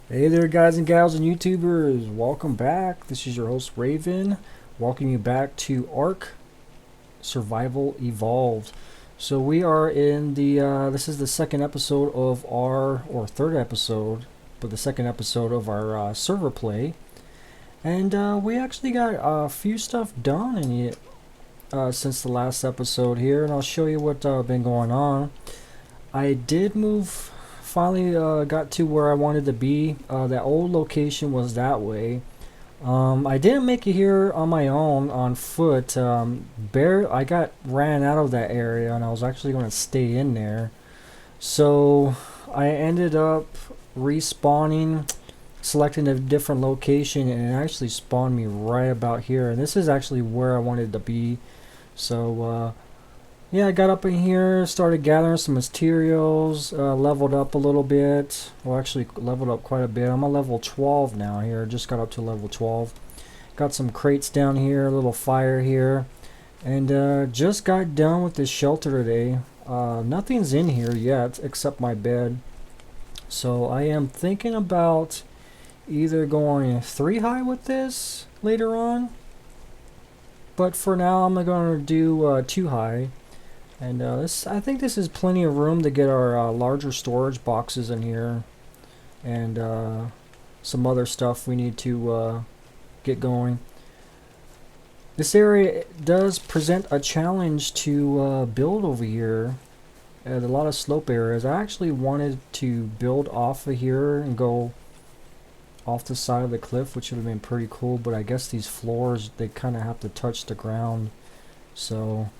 Hey there, guys and gals and YouTubers. Welcome back. This is your host, Raven. Welcome you back to Ark Survival Evolved. So we are in this is the second episode of or third episode, but the second episode of our server play. And we actually got a few stuff done in it since the last episode here, and I'll show you what been going on. I did move finally got to where I wanted to be. That old location was that way. I didn't make it here on my own on foot. I got ran out of that area, and I was actually going to stay in there. So I ended up respawning, selecting a different location, and it actually spawned me right about here. And this is actually where I wanted to be. So yeah, I got up in here, started gathering some materials, leveled up a little bit. Well, actually leveled up quite a bit. I'm on level 12 now here, just got up to level 12. Got some crates down here, a little fire here. And just got done with this shelter today. Nothing's in here yet except my bed. So I am thinking about either going 3 high with this later on. But for now, I'm going to do 2 high. And I think this is plenty of room to get our larger storage boxes in here, and some other stuff we need to get going. This area does present a challenge to build over here. At a lot of slope areas. I actually wanted to build off of here and go off the side of the cliff, which would have been pretty cool. But I guess these floors, they kind of have to touch the ground, so.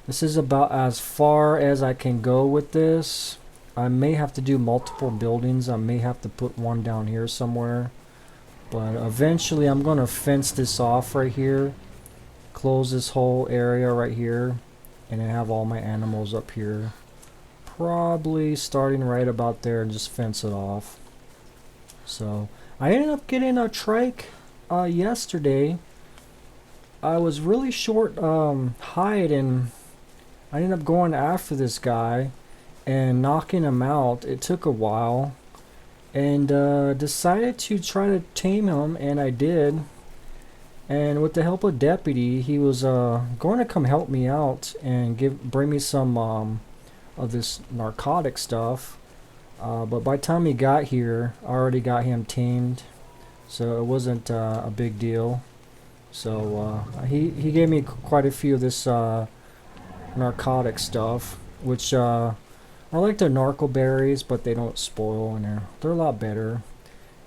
This is about as far as I can go with this. I may have to do multiple buildings. I may have to put one down here somewhere. But eventually I'm going to fence this off right here. Close this whole area right here. And then have all my animals up here. Probably starting right about there and just fence it off. So I ended up getting a trike yesterday. I was really short hide, and I ended up going after this guy and knocking him out. It took a while, and decided to try to tame him, and I did. And with the help of deputy, he was going to come help me out and bring me some of this narcotic stuff. But by the time he got here, I already got him tamed, so it wasn't a big deal. So he gave me quite a few of this narcotic stuff, which I like the narco berries, but they don't spoil, and they're a lot better.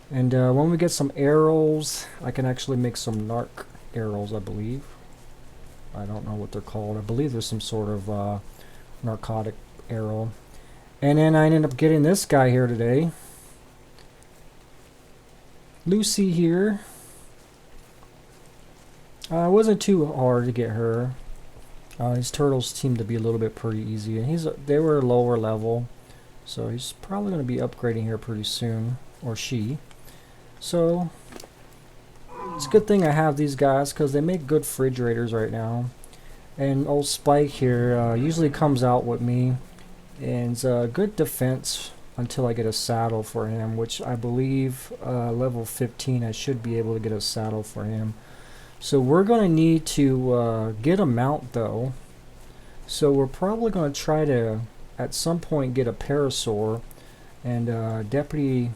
And when we get some arrows, I can actually make some narc arrows, I believe. I don't know what they're called. I believe there's some sort of narcotic arrow. And then I ended up getting this guy here today. Lucy here. It wasn't too hard to get her. His turtles seem to be a little bit pretty easy, and they were lower level, so he's probably going to be upgrading here pretty soon, or she. So it's a good thing I have these guys, because they make good refrigerators right now. And old Spike here usually comes out with me, and it's a good defense until I get a saddle for him, which I believe level 15 I should be able to get a saddle for him. So we're going to need to get a mount, though. So we're probably going to try to, at some point, get a Parasaur. And deputy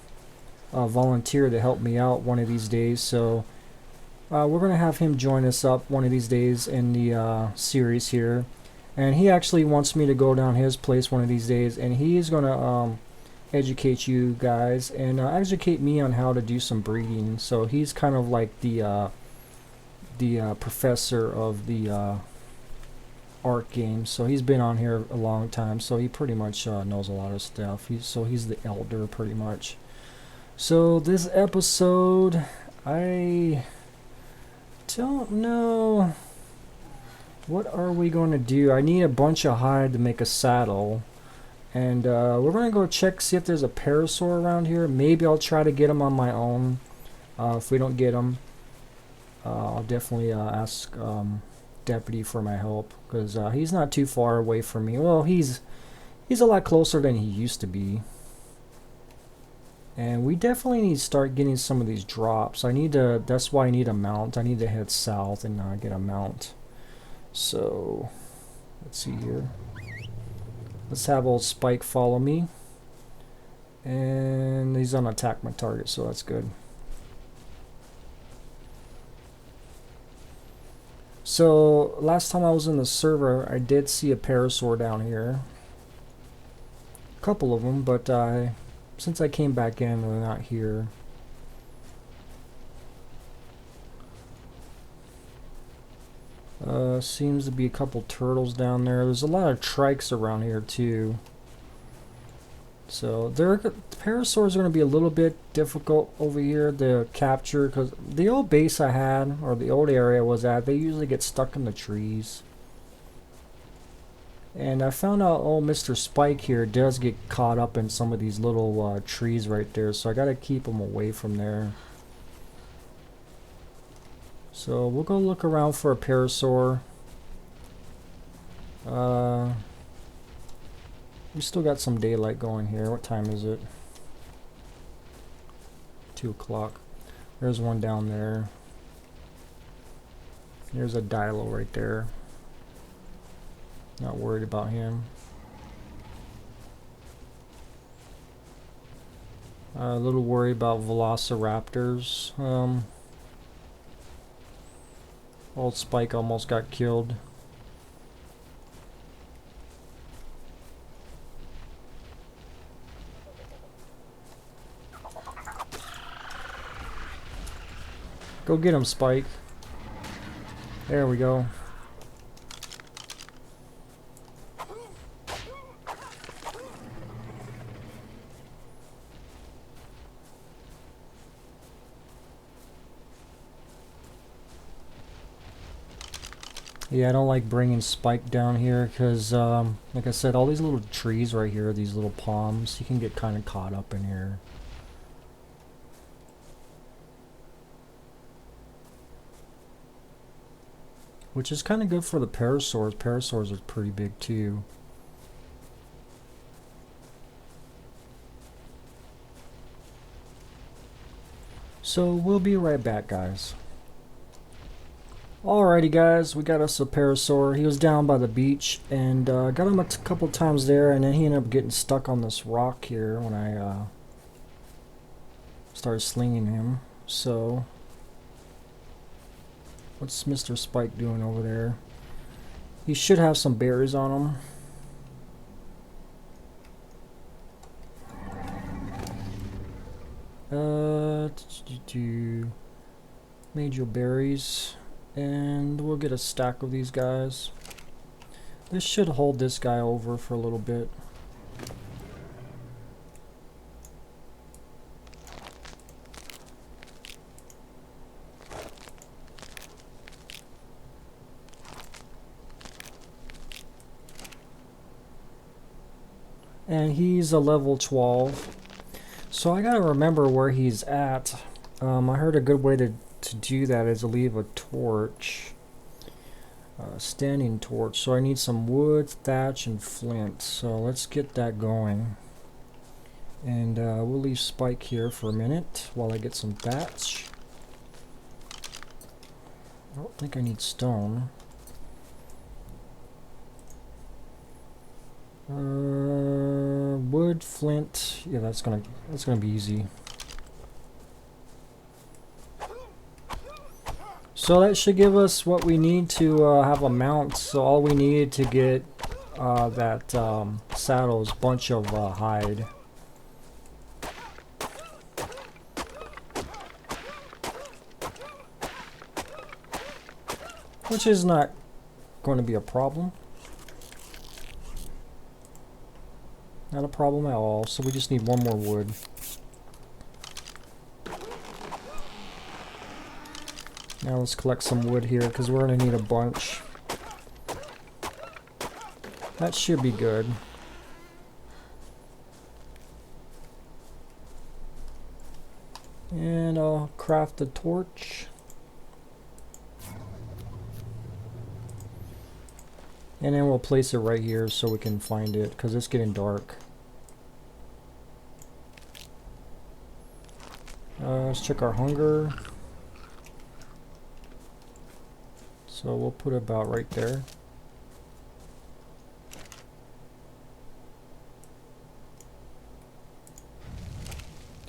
volunteer to help me out one of these days. So we're going to have him join us up one of these days in the series here. And he actually wants me to go down his place one of these days. And he is going to educate you guys and educate me on how to do some breeding. So he's kind of like the professor of the Ark game, so he's been on here a long time, so he pretty much knows a lot of stuff. He's the elder pretty much. So this episode, I don't know, what are we going to do? I need a bunch of hide to make a saddle, and we're going to go check, see if there's a Parasaur around here. Maybe I'll try to get him on my own. If we don't get him, I'll definitely ask deputy for my help, because he's not too far away from me. Well, he's a lot closer than he used to be. And we definitely need to start getting some of these drops. That's why I need a mount. I need to head south and get a mount. So, let's see here. Let's have old Spike follow me. And he's on attack my target, so that's good. So, last time I was in the server, I did see a Parasaur down here. A couple of them, but since I came back in, they're not here. Seems to be a couple turtles down there. There's a lot of trikes around here too. So the Parasaurs are going to be a little bit difficult over here to capture, because the old base I had, or the old area I was at, they usually get stuck in the trees. And I found out old Mr. Spike here does get caught up in some of these little trees right there, so I got to keep him away from there. So we'll go look around for a Parasaur. We still got some daylight going here. What time is it? 2 o'clock. There's one down there. There's a Dilo right there. Not worried about him. A little worried about Velociraptors. Old Spike almost got killed. Go get him, Spike. There we go. Yeah, I don't like bringing Spike down here because, like I said, all these little trees right here, these little palms, he can get kind of caught up in here. Which is kind of good for the Parasaurs. Parasaurs are pretty big too. So we'll be right back, guys. Alrighty guys, we got us a Parasaur. He was down by the beach, and got him a couple times there, and then he ended up getting stuck on this rock here when I started slinging him. So, what's Mr. Spike doing over there? He should have some berries on him. Major berries. And we'll get a stack of these guys. This should hold this guy over for a little bit. And he's a level 12. So I gotta remember where he's at. I heard a good way to do that is to leave a torch, standing torch. So I need some wood, thatch, and flint. So let's get that going. And we'll leave Spike here for a minute while I get some thatch. I don't think I need stone. Wood, flint. Yeah, that's gonna be easy. So that should give us what we need to have a mount. So all we needed to get that saddle is a bunch of hide. Which is not going to be a problem. Not a problem at all. So we just need one more wood. Now let's collect some wood here because we're going to need a bunch. That should be good. And I'll craft the torch. And then we'll place it right here so we can find it because it's getting dark. Let's check our hunger. So we'll put about right there.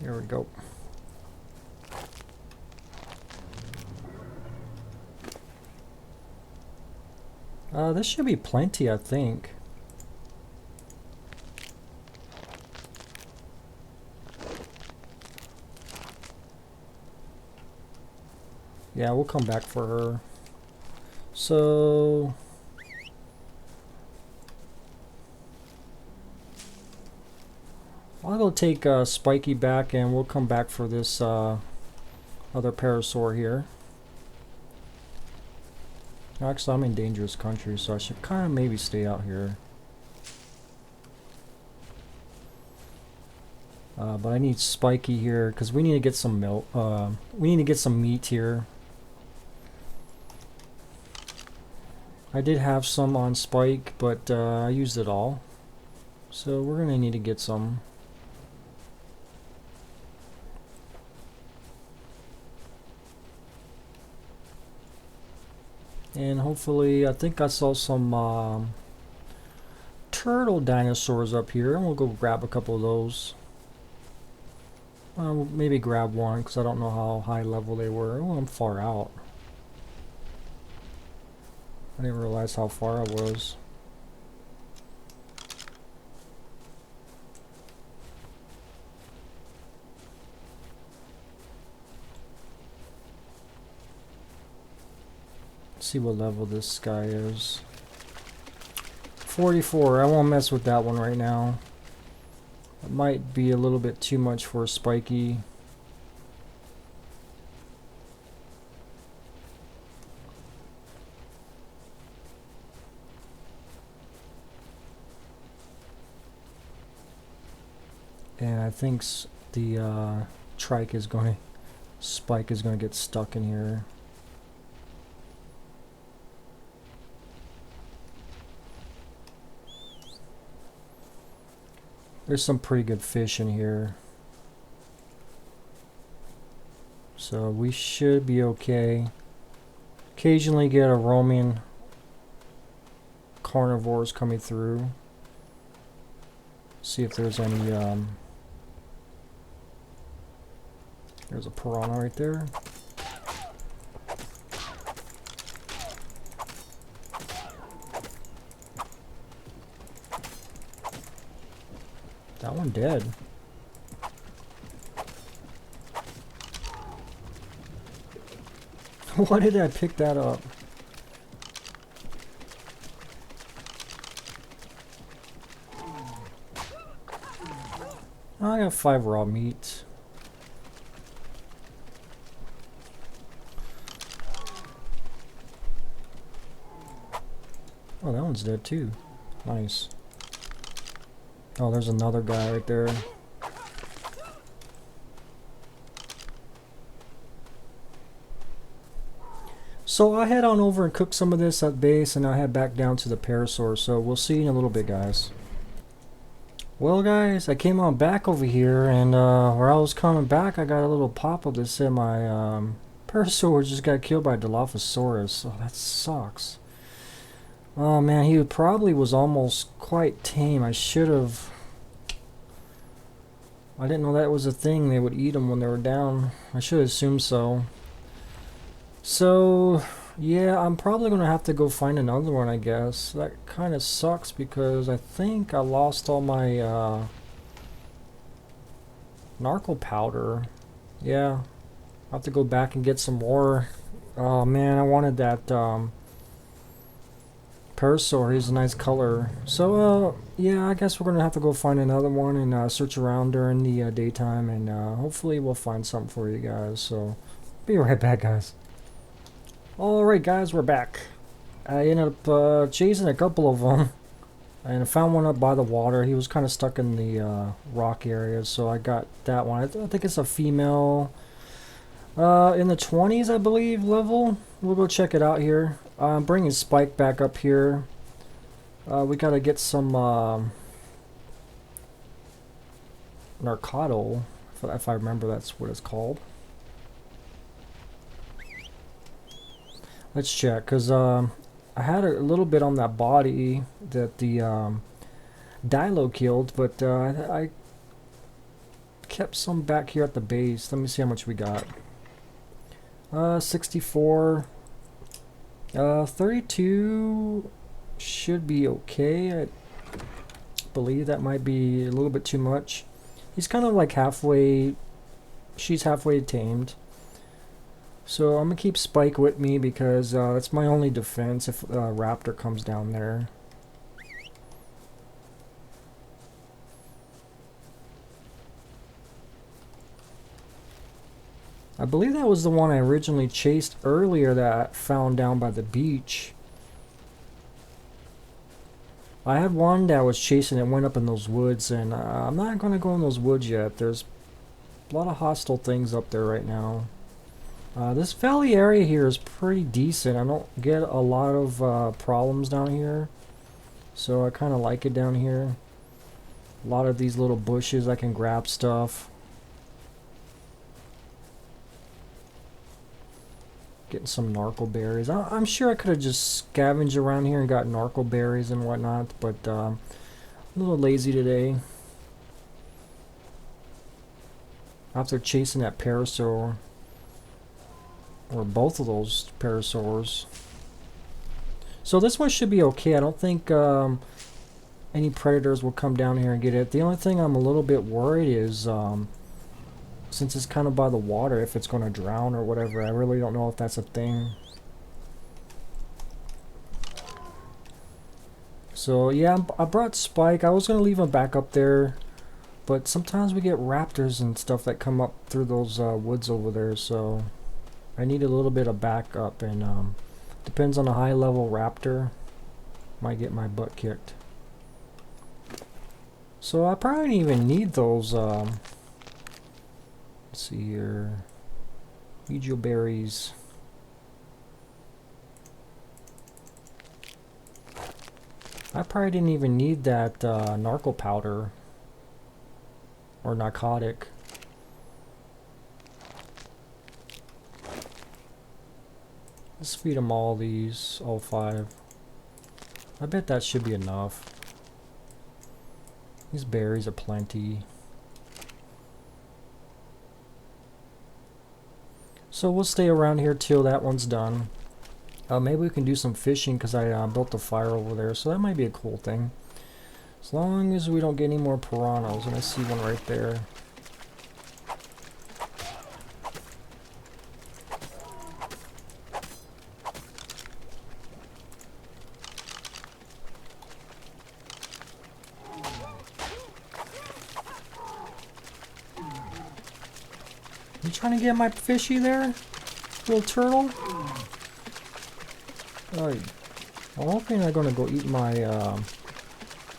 There we go. This should be plenty, I think. Yeah, we'll come back for her. So I'll go take Spiky back, and we'll come back for this other Parasaur here. Actually, I'm in dangerous country, so I should kind of maybe stay out here. But I need Spiky here because we need to get some milk. We need to get some meat here. I did have some on Spike, but I used it all. So we're gonna need to get some. And hopefully, I think I saw some turtle dinosaurs up here, and we'll go grab a couple of those. Maybe grab one because I don't know how high level they were. Oh, I'm far out. I didn't realize how far I was. Let's see what level this guy is. 44. I won't mess with that one right now. It might be a little bit too much for Spiky. And I think the trike is going to, Spike is going to get stuck in here. There's some pretty good fish in here. So we should be okay. Occasionally get a roaming carnivores coming through. See if there's any there's a piranha right there. That one dead. Why did I pick that up? I got 5 raw meat. Oh, that one's dead too. Nice. Oh, there's another guy right there. So I head on over and cook some of this at base, and I head back down to the Parasaur. So we'll see you in a little bit, guys. Well, guys, I came on back over here, and where I was coming back, I got a little pop-up that said my Parasaur just got killed by Dilophosaurus. Oh, that sucks. Oh man, he probably was almost quite tame. I should have. I didn't know that was a thing. They would eat them when they were down. I should have assumed so. So, yeah, I'm probably going to have to go find another one, I guess. That kind of sucks because I think I lost all my narco powder. Yeah, I'll have to go back and get some more. Oh man, I wanted that Parasaur. He's a nice color. So, yeah, I guess we're going to have to go find another one and search around during the daytime, and hopefully we'll find something for you guys. So, be right back, guys. Alright, guys, we're back. I ended up chasing a couple of them, and I found one up by the water. He was kind of stuck in the rock area, so I got that one. I think it's a female in the 20s, I believe, level. We'll go check it out here. I'm bringing Spike back up here. We gotta get some Narcado, if if I remember, that's what it's called. Let's check, because I had a little bit on that body that the Dilo killed, but I kept some back here at the base. Let me see how much we got. 64. 32 should be okay. I believe that might be a little bit too much. He's kind of like halfway, she's halfway tamed. So I'm gonna keep Spike with me because that's my only defense if Raptor comes down there. I believe that was the one I originally chased earlier that I found down by the beach. I had one that was chasing and went up in those woods, and I'm not going to go in those woods yet. There's a lot of hostile things up there right now. This valley area here is pretty decent. I don't get a lot of problems down here, so I kind of like it down here. A lot of these little bushes, I can grab stuff. Getting some narco berries. I'm sure I could have just scavenged around here and got narco berries and whatnot, but I'm a little lazy today. After chasing that Parasaur, or both of those Parasaurs. So this one should be okay. I don't think any predators will come down here and get it. The only thing I'm a little bit worried is since it's kind of by the water, if it's going to drown or whatever. I really don't know if that's a thing. So yeah, I brought Spike. I was going to leave him back up there, but sometimes we get raptors and stuff that come up through those woods over there, so I need a little bit of backup, and depends on a high level raptor. Might get my butt kicked. So I probably don't even need those let's see here. Regio berries. I probably didn't even need that narco powder or narcotic. Let's feed them all these, all 5. I bet that should be enough. These berries are plenty. So we'll stay around here till that one's done. Maybe we can do some fishing because I built a fire over there, so that might be a cool thing. As long as we don't get any more piranhas, and I see one right there. You trying to get my fishy there, little turtle? I'm hoping you're gonna go eat my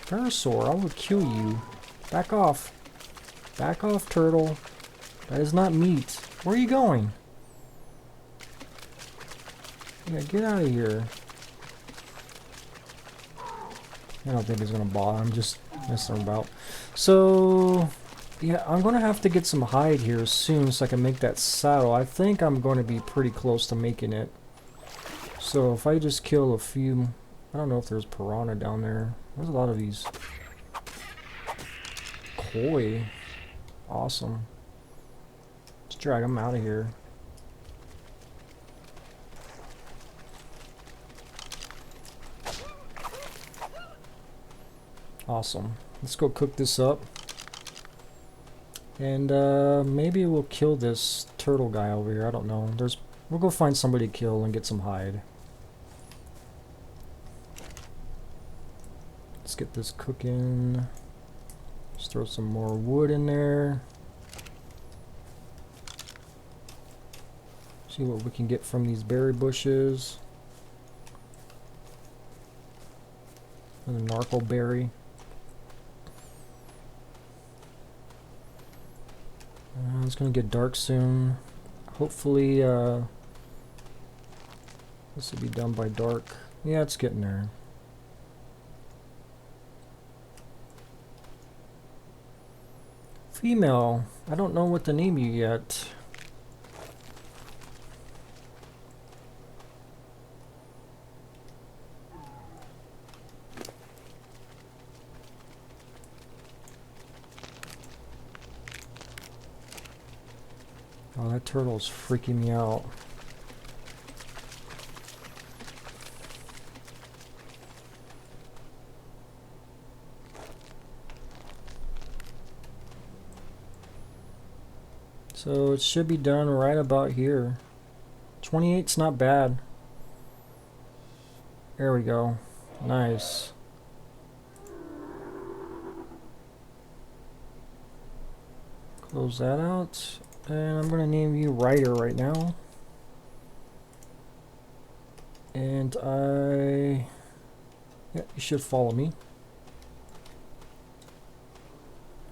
Parasaur. I will kill you. Back off. Back off, turtle. That is not meat. Where are you going? Yeah, get out of here. I don't think he's gonna bother. I'm just messing about. So yeah, I'm gonna have to get some hide here soon so I can make that saddle. I think I'm going to be pretty close to making it. So if I just kill a few, I don't know if there's piranha down there. There's a lot of these. Koi. Awesome. Let's drag them out of here. Awesome. Let's go cook this up. And maybe we'll kill this turtle guy over here. I don't know. We'll go find somebody to kill and get some hide. Let's get this cooking. Just throw some more wood in there. See what we can get from these berry bushes. And a narco berry. It's gonna get dark soon. Hopefully, this will be done by dark. Yeah, it's getting there. Female. I don't know what to name you yet. Oh, that turtle's freaking me out. So it should be done right about here. 28's not bad. There we go. Nice. Close that out. And I'm gonna name you Ryder right now. And yeah, you should follow me.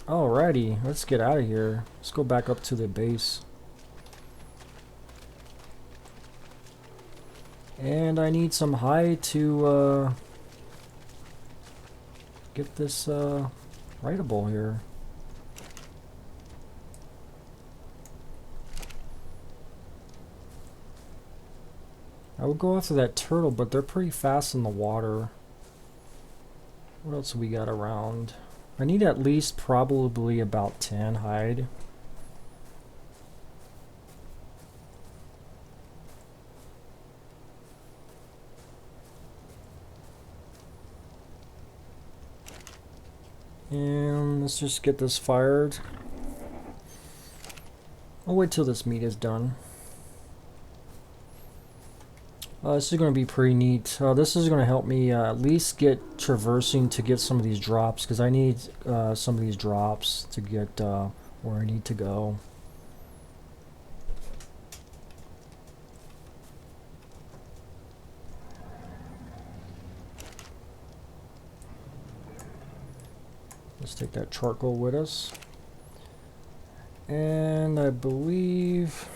Alrighty, let's get out of here. Let's go back up to the base. And I need some hide to get this rideable here. I would go after that turtle, but they're pretty fast in the water. What else we got around? I need at least probably about 10 hide. And let's just get this fired. I'll wait till this meat is done. This is going to be pretty neat. This is going to help me at least get traversing to get some of these drops, because I need some of these drops to get where I need to go. Let's take that charcoal with us. And I believe...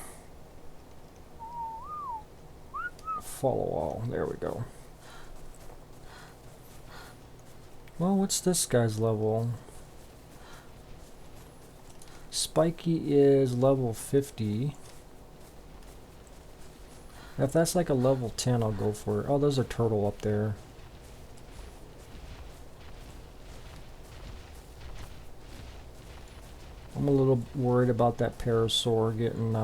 follow all. There we go. Well, what's this guy's level? Spiky is level 50. If that's like a level 10, I'll go for it. Oh, there's a turtle up there. I'm a little worried about that Parasaur getting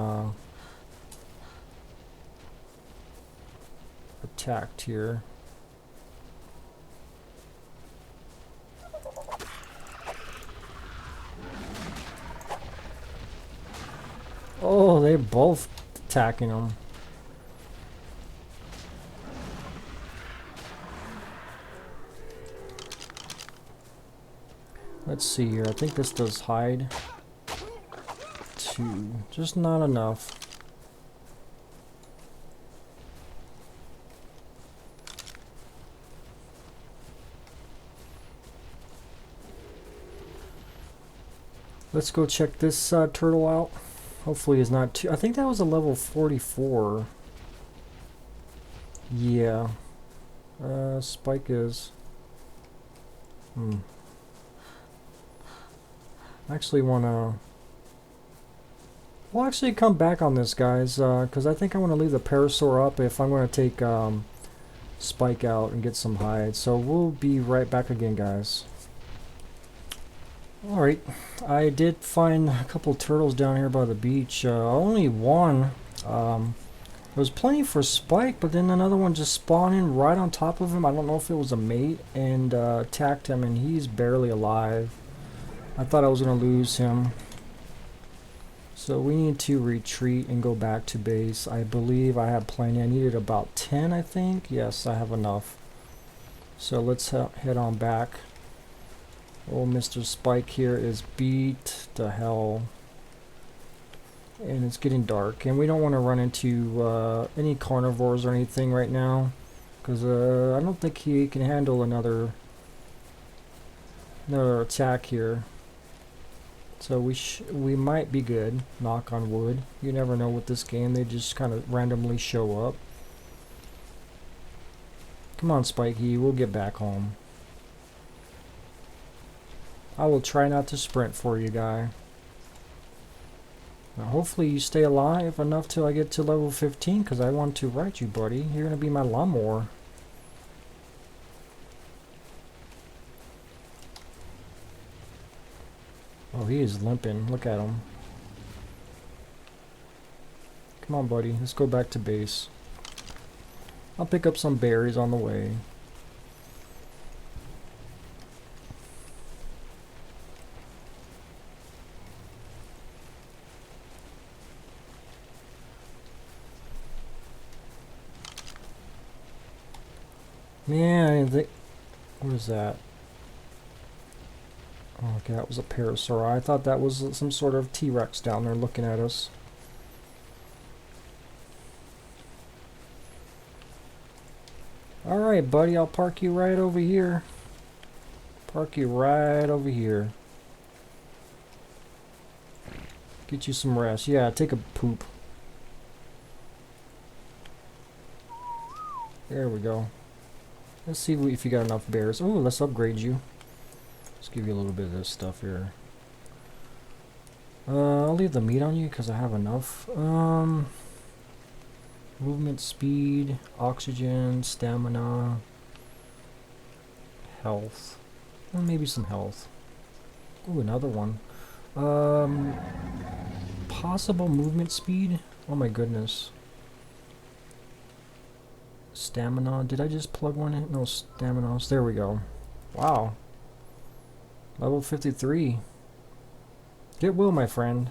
attacked here. Oh, they're both attacking him. Let's see here. I think this does hide. 2. Just not enough. Let's go check this turtle out. Hopefully it's not too... I think that was a level 44. Yeah. Spike is... I actually want to... We'll actually come back on this, guys, because I think I want to leave the Parasaur up if I'm going to take Spike out and get some hide. So we'll be right back again, guys. Alright, I did find a couple turtles down here by the beach. Only one. There was plenty for Spike, but then another one just spawned in right on top of him. I don't know if it was a mate, and attacked him, and he's barely alive. I thought I was going to lose him. So we need to retreat and go back to base. I believe I have plenty. I needed about 10, I think. Yes, I have enough. So let's head on back. Old Mr. Spike here is beat to hell. And it's getting dark. And we don't want to run into any carnivores or anything right now. Because I don't think he can handle another attack here. So we might be good, knock on wood. You never know with this game, they just kind of randomly show up. Come on, Spiky, we'll get back home. I will try not to sprint for you, guy. Now hopefully you stay alive enough till I get to level 15, because I want to ride you, buddy. You're gonna be my lawnmower. Oh, he is limping. Look at him. Come on, buddy. Let's go back to base. I'll pick up some berries on the way. Man, I didn't think... What is that? Oh, okay, that was a Parasaur. I thought that was some sort of T-Rex down there looking at us. Alright, buddy, I'll park you right over here. Park you right over here. Get you some rest. Yeah, take a poop. There we go. Let's see if you got enough bears. Oh, let's upgrade you. Let's give you a little bit of this stuff here. I'll leave the meat on you because I have enough. Movement speed, oxygen, stamina, health. Well, maybe some health. Ooh, another one. Possible movement speed. Oh my goodness. Stamina. Did I just plug one in? No, stamina. There we go. Wow. Level 53. Get well, my friend.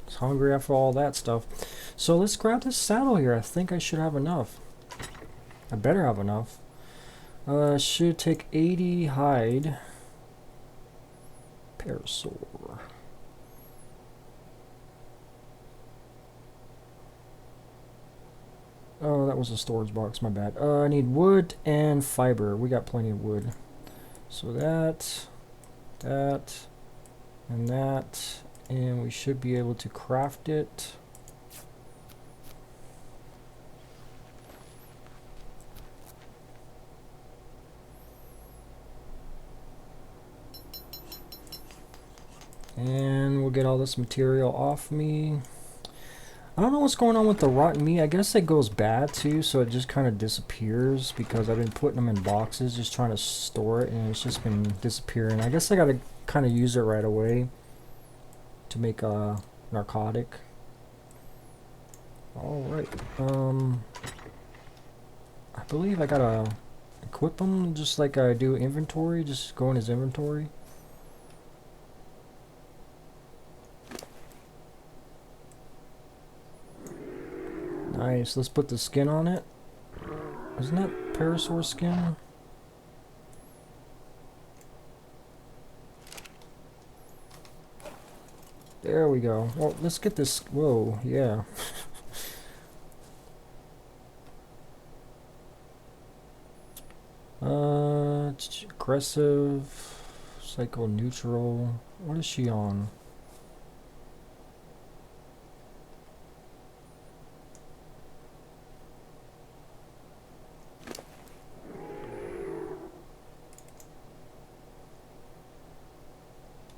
It's hungry after all that stuff. So let's grab this saddle here. I think I should have enough. I better have enough. Should take 80 hide. Parasaur. Oh, that was a storage box, my bad. I need wood and fiber. We got plenty of wood. So that, and that, and we should be able to craft it. And we'll get all this material off me. I don't know what's going on with the rotten meat. I guess it goes bad too, so it just kind of disappears because I've been putting them in boxes just trying to store it, and it's just been disappearing. I guess I gotta kind of use it right away to make a narcotic. Alright. I believe I gotta equip them just like I do inventory, just go in his inventory. Nice, let's put the skin on it. Isn't that Parasaur skin? There we go. Well, let's get this. Whoa, yeah. Aggressive, psycho neutral. What is she on?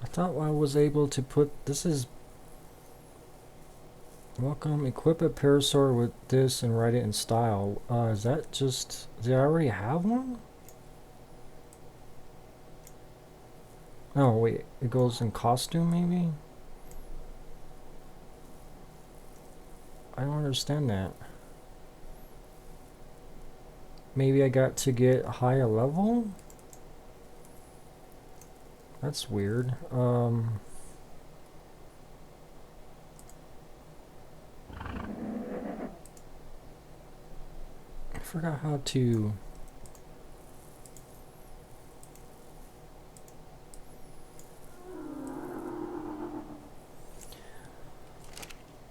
I thought I was able to put, this is, welcome, equip a Parasaur with this and write it in style. Is that just, did I already have one? Oh wait, it goes in costume maybe? I don't understand that. Maybe I got to get a higher level? That's weird. I forgot how to...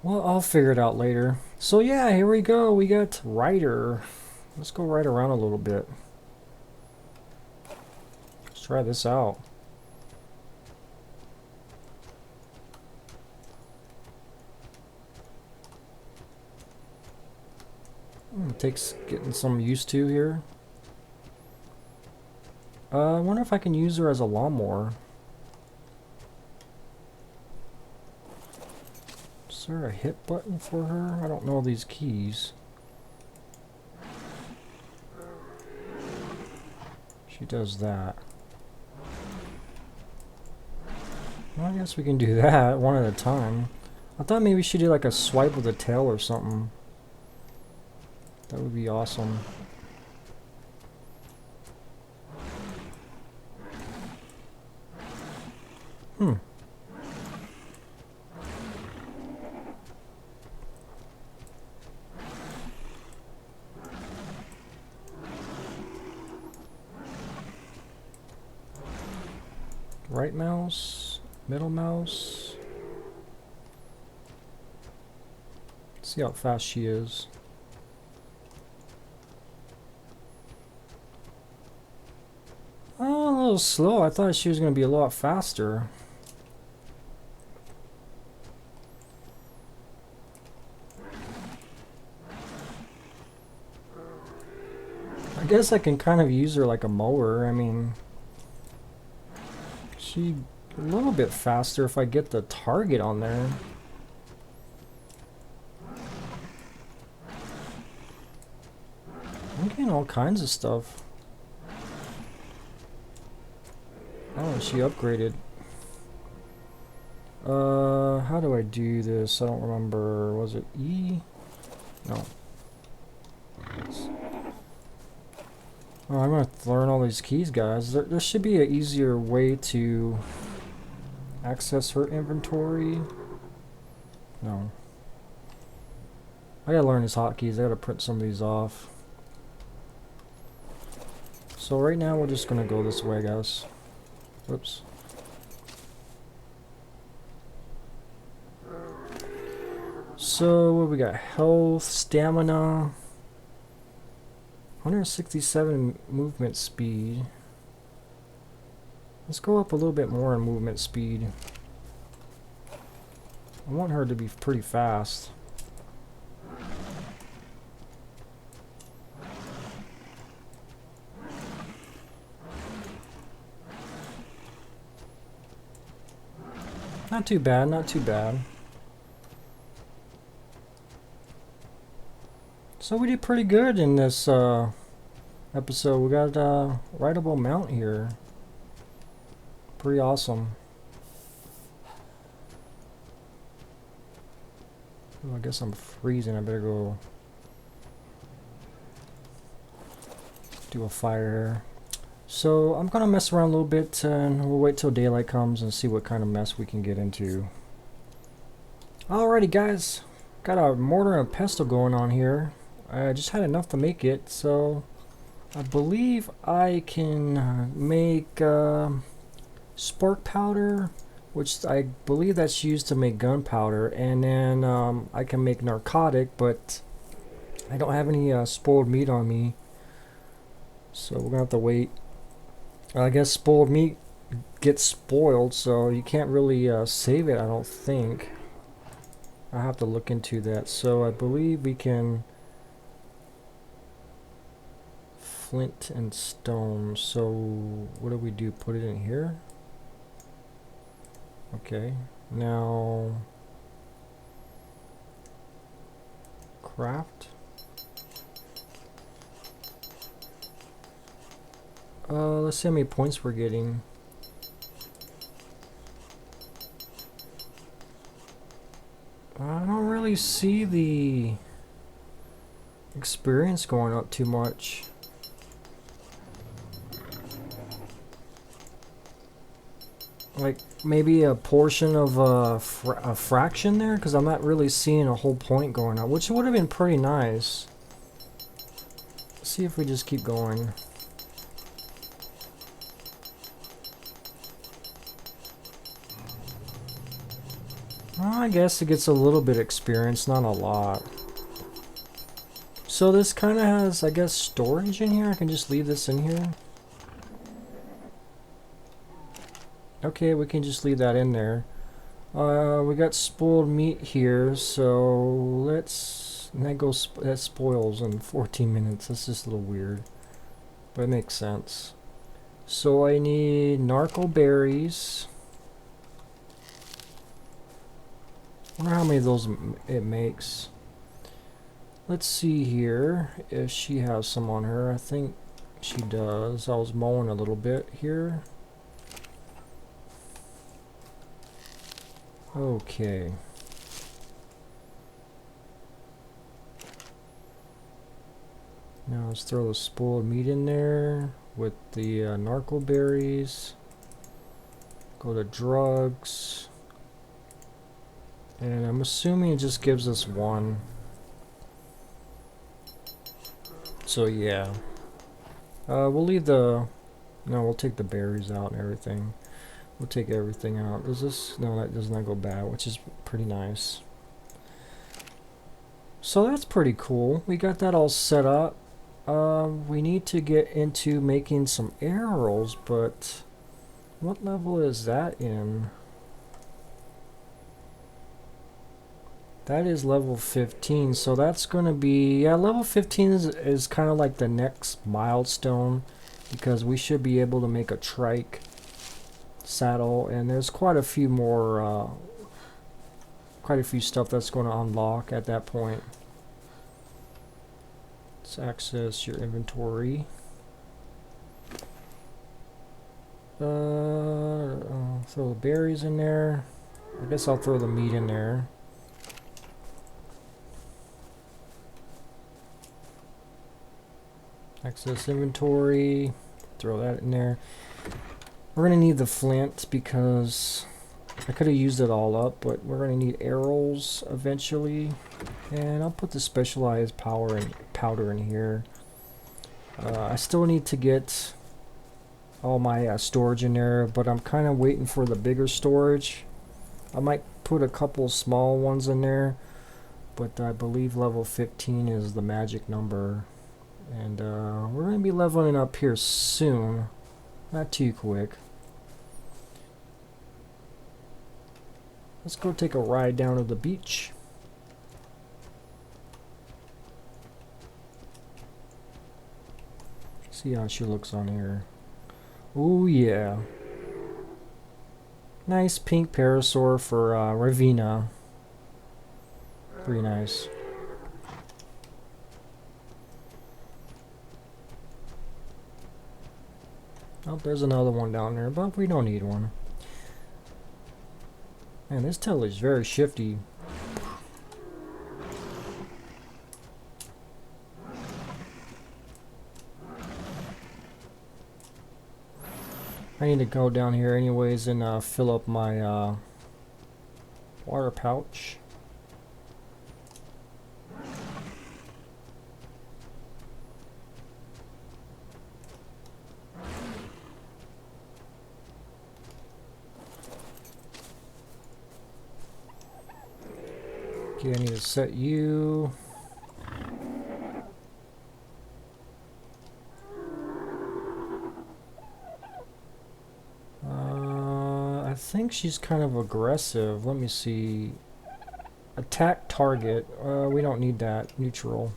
Well, I'll figure it out later. So yeah, here we go. We got Rider. Let's go ride around a little bit. Let's try this out. It takes getting some used to here. I wonder if I can use her as a lawnmower. Is there a hit button for her? I don't know these keys. She does that. Well, I guess we can do that one at a time. I thought maybe she did like a swipe with the tail or something. That would be awesome. Hmm. Right mouse, middle mouse. Let's see how fast she is. Oh, a little slow. I thought she was going to be a lot faster. I guess I can kind of use her like a mower. I mean, she a little bit faster if I get the target on there. I'm getting all kinds of stuff. Oh, she upgraded. How do I do this? I don't remember. Was it E? No. Oh, I'm gonna learn all these keys, guys. There should be an easier way to access her inventory. No. I gotta learn these hotkeys. I gotta print some of these off. So right now we're just gonna go this way, guys. Whoops. So what we got? Health, stamina, 167 movement speed. Let's go up a little bit more in movement speed. I want her to be pretty fast. Not too bad, not too bad. So we did pretty good in this episode. We got a rideable mount here. Pretty awesome. Oh, I guess I'm freezing. I better go do a fire. So I'm gonna mess around a little bit and we'll wait till daylight comes and see what kind of mess we can get into. Alrighty guys, got a mortar and a pestle going on here. I just had enough to make it, so I believe I can make spark powder, which I believe that's used to make gunpowder, and then I can make narcotic, but I don't have any spoiled meat on me, so we're gonna have to wait. I guess spoiled meat gets spoiled, so you can't really save it, I don't think. I have to look into that. So I believe we can flint and stone. So what do we do? Put it in here? Okay. Now craft. Let's see how many points we're getting. I don't really see the experience going up too much. Like maybe a portion of a fraction there, because I'm not really seeing a whole point going on, which would have been pretty nice. Let's see if we just keep going. Well, I guess it gets a little bit of experience, not a lot. So this kind of has, I guess, storage in here. I can just leave this in here. Okay, we can just leave that in there. We got spoiled meat here, so let's... And that spoils in 14 minutes. That's just a little weird. But it makes sense. So I need narco berries. I wonder how many of those it makes. Let's see here if she has some on her. I think she does. I was mowing a little bit here. Okay. Now let's throw the spoiled meat in there with the narco berries. Go to drugs. And I'm assuming it just gives us one. So yeah. We'll leave the... No, we'll take the berries out and everything. We'll take everything out. Does this... No, that does not go bad, which is pretty nice. So that's pretty cool. We got that all set up. We need to get into making some arrows, but... What level is that in? That is level 15, so that's going to be... Yeah, level 15 is kind of like the next milestone, because we should be able to make a trike saddle, and there's quite a few more... quite a few stuff that's going to unlock at that point. Let's access your inventory. I'll throw the berries in there. I guess I'll throw the meat in there. Access inventory. Throw that in there. We're going to need the flint because I could have used it all up, but we're going to need arrows eventually. And I'll put the specialized powder in here. I still need to get all my storage in there, but I'm kind of waiting for the bigger storage. I might put a couple small ones in there, but I believe level 15 is the magic number. And we're going to be leveling up here soon. Not too quick. Let's go take a ride down to the beach. See how she looks on here. Oh yeah. Nice pink Parasaur for Ravina. Pretty nice. Oh, there's another one down there, but we don't need one. Man, this tail is very shifty. I need to go down here anyways and fill up my water pouch. Okay, I need to set you. I think she's kind of aggressive. Let me see. Attack target. We don't need that. Neutral.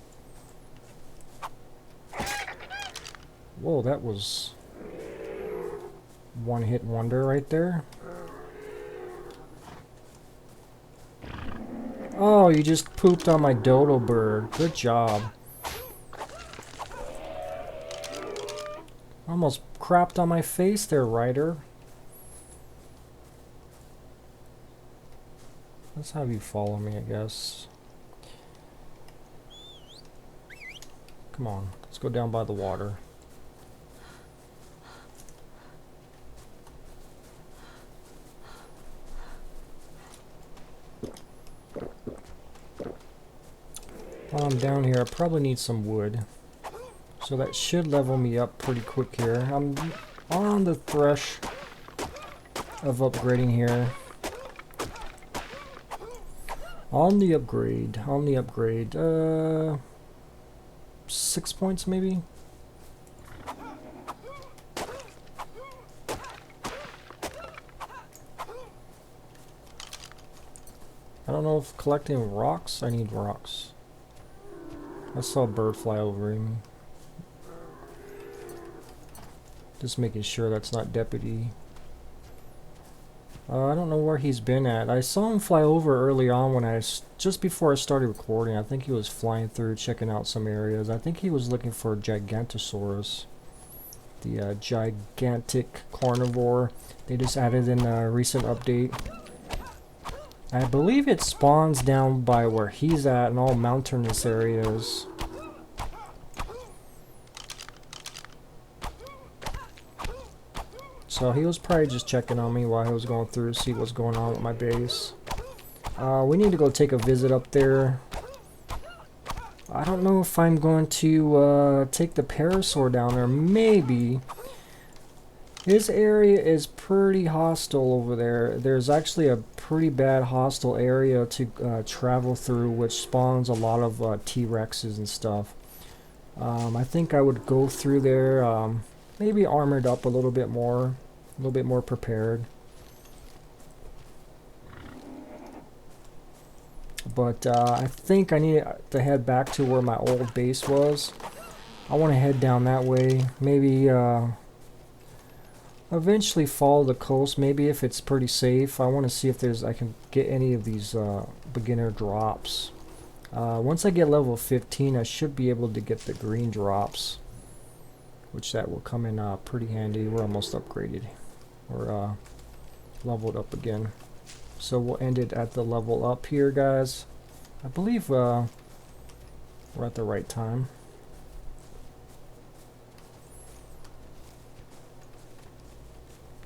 Whoa, that was one hit wonder right there. Oh, you just pooped on my dodo bird. Good job. Almost crapped on my face there, Ryder. Let's have you follow me, I guess. Come on, let's go down by the water. While I'm down here, I probably need some wood. So that should level me up pretty quick here. I'm on the thresh of upgrading here. On the upgrade. 6 points maybe? I don't know if collecting rocks, I need rocks. I saw a bird fly over me. Just making sure that's not deputy. I don't know where he's been at. I saw him fly over early on when just before I started recording. I think he was flying through, checking out some areas. I think he was looking for Gigantosaurus, the gigantic carnivore. They just added in a recent update. I believe it spawns down by where he's at in all mountainous areas. So he was probably just checking on me while I was going through to see what's going on with my base. We need to go take a visit up there. I don't know if I'm going to take the Parasaur down there. Maybe. This area is pretty hostile over there. There's actually a pretty bad hostile area to travel through, which spawns a lot of T-Rexes and stuff. I think I would go through there, maybe armored up a little bit more prepared. But I think I need to head back to where my old base was. I want to head down that way. Maybe eventually follow the coast. Maybe if it's pretty safe. I want to see if I can get any of these beginner drops. Once I get level 15, I should be able to get the green drops, which that will come in pretty handy. We're almost upgraded. We're leveled up again. So we'll end it at the level up here, guys. I believe we're at the right time.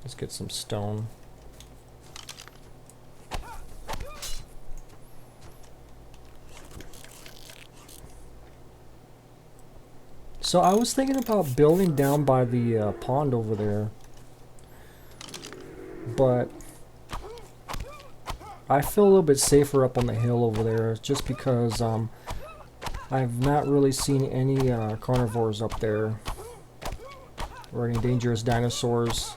Let's get some stone. So I was thinking about building down by the pond over there, but I feel a little bit safer up on the hill over there, just because I've not really seen any carnivores up there, or any dangerous dinosaurs.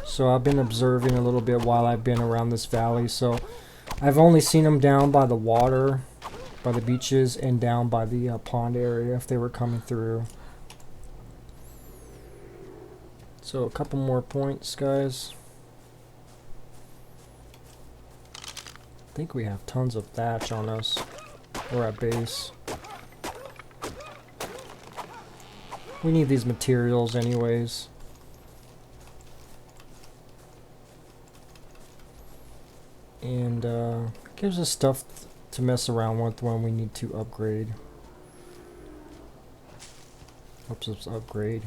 So I've been observing a little bit while I've been around this valley, so I've only seen them down by the water, by the beaches, and down by the pond area if they were coming through. So a couple more points, guys. I think we have tons of thatch on us. We're at base. We need these materials anyways. And gives us stuff to mess around with when we need to upgrade. Helps us upgrade.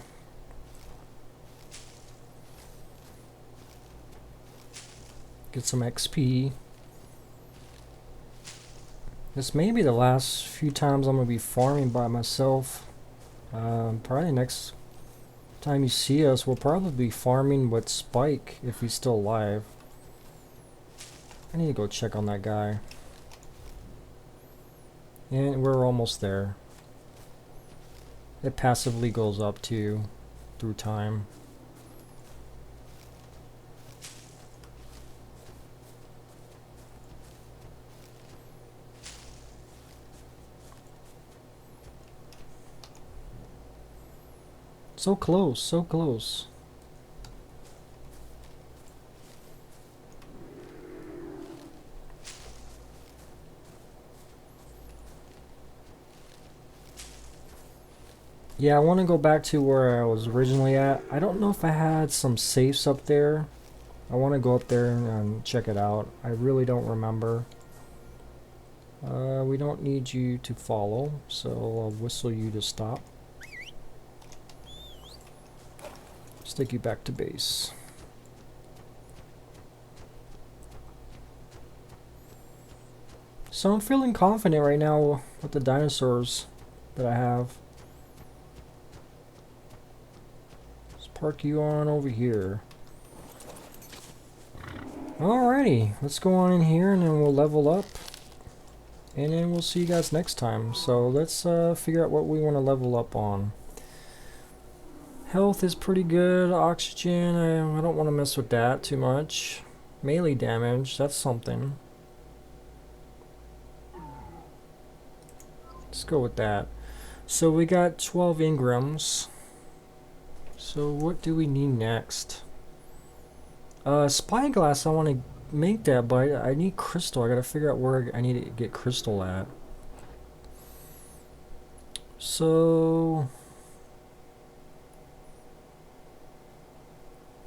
Get some XP. This may be the last few times I'm going to be farming by myself. Probably next time you see us, we'll probably be farming with Spike if he's still alive. I need to go check on that guy. And we're almost there. It passively goes up too, through time. So close, so close. Yeah, I want to go back to where I was originally at. I don't know if I had some safes up there. I want to go up there and check it out. I really don't remember. We don't need you to follow, so I'll whistle you to stop. Let's take you back to base. So I'm feeling confident right now with the dinosaurs that I have. Let's park you on over here. Alrighty, let's go on in here and then we'll level up. And then we'll see you guys next time. So let's figure out what we want to level up on. Health is pretty good. Oxygen, I don't want to mess with that too much. Melee damage, that's something. Let's Let's go with that. So we got 12 engrams. So what do we need next? Spyglass, I want to make that, but I need crystal. I gotta figure out where I need to get crystal at. So...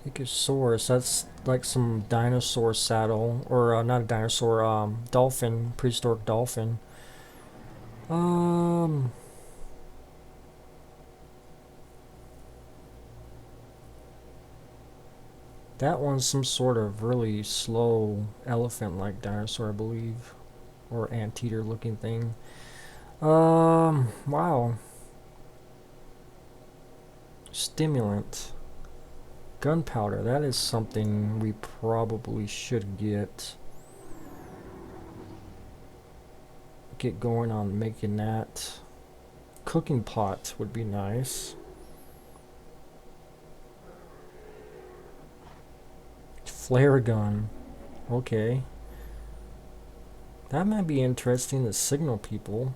Geforce, that's like some dinosaur saddle, or not a dinosaur, dolphin, prehistoric dolphin. That one's some sort of really slow elephant-like dinosaur, I believe, or anteater looking thing. Wow. Stimulant. Gunpowder, that is something we probably should get going on making that. Cooking pot would be nice. Flare gun, okay. That might be interesting to signal people.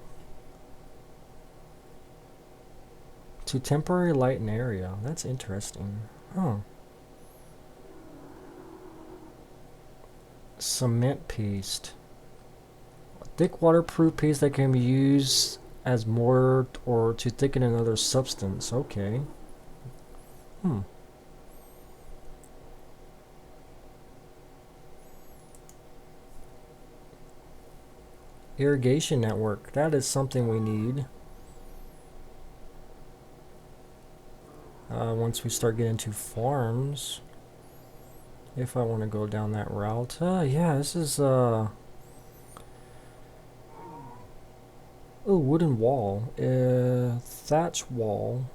To temporarily light an area, that's interesting. Huh. Cement paste. A thick waterproof paste that can be used as mortar or to thicken another substance. Okay. Irrigation network. That is something we need. Once we start getting to farms. If I want to go down that route. Yeah, this is, oh, wooden wall. Thatch wall.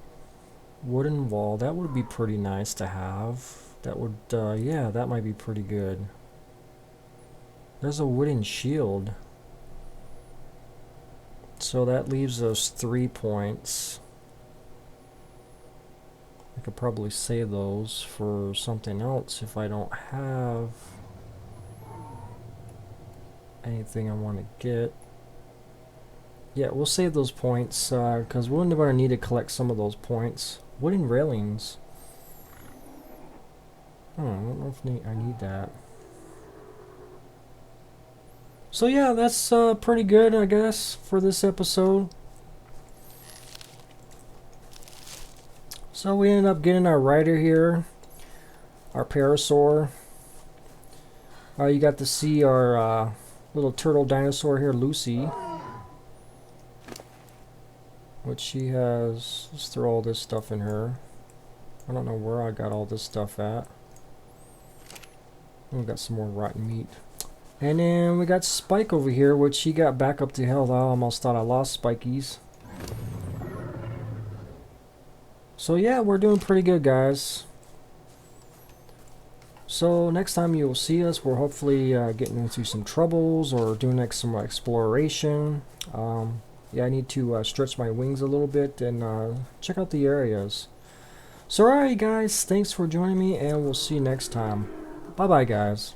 Wooden wall. That would be pretty nice to have. That would, yeah, that might be pretty good. There's a wooden shield. So that leaves us 3 points. I could probably save those for something else if I don't have anything I want to get. Yeah, we'll save those points because we're going to need to collect some of those points. Wooden railings. I don't know if I need that. So yeah, that's pretty good, I guess, for this episode. So we ended up getting our rider here, our Parasaur. You got to see our little turtle dinosaur here, Lucy. Which she has, let's throw all this stuff in her. I don't know where I got all this stuff at. We got some more rotten meat. And then we got Spike over here, which he got back up to health. I almost thought I lost Spikies. So yeah, we're doing pretty good, guys. So next time you will see us, we're hopefully getting into some troubles or doing some exploration. Yeah, I need to stretch my wings a little bit and check out the areas. So alright guys, thanks for joining me and we'll see you next time. Bye bye guys.